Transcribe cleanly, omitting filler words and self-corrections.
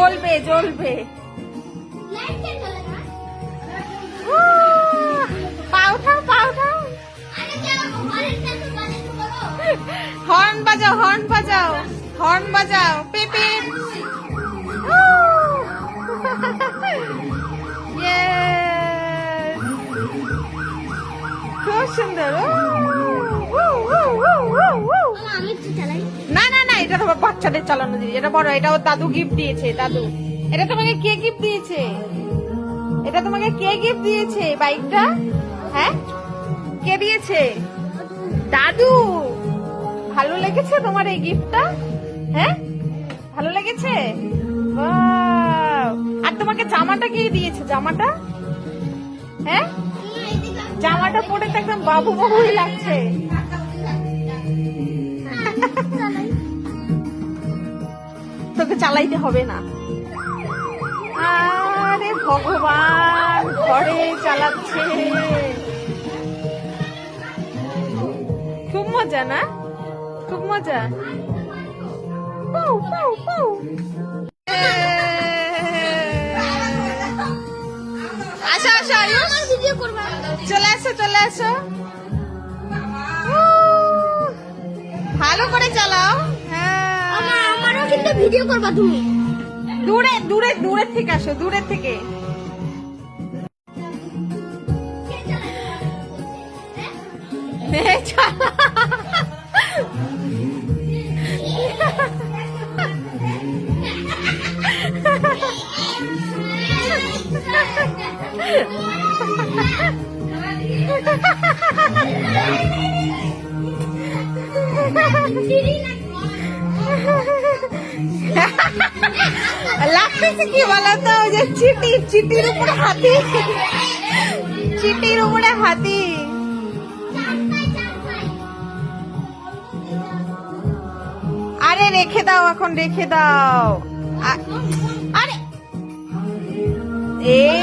জ্বলবে জ্বলবে। পা উঠাও পা উঠাও। হর্ন বাজাও হর্ন বাজাও হর্ন বাজাও। পেপে খুব সুন্দর। না না না, এটা তোমার বাচ্চাদের চালানো জিনিস, এটা বড়। এটা ওর দাদু গিফট দিয়েছে। দাদু, এটা তোমাকে কে গিফট দিয়েছে? এটা তোমাকে কে গিফট দিয়েছে বাইকটা? হ্যাঁ, কে দিয়েছে? দাদু। ভালো লেগেছে তোমার এই গিফটটা? হ্যাঁ, ভালো লেগেছে। আর তোমাকে জামাটা কে দিয়েছে? জামাটা, হ্যাঁ, জামাটা পরে তো একদম বাবু বাবুই লাগছে। তোকে চালাইতে হবে না। আরে ভগবান, ঘরে চালাচ্ছে। খুব মজা না? খুব মজা। আসো আসো চলে আসো চলে আসো। ভালো করে চালাও। হ্যাঁ, আমারও কিন্তু ভিডিও করবা তুমি। দূরে দূরে দূরের থেকে আসো, দূরের থেকে। লাগতেছে কি বলতো, ওই যে চিটির উপরে হাতি, চিটির উপরে হাতি। আরে রেখে দাও, এখন রেখে দাও। আরে এই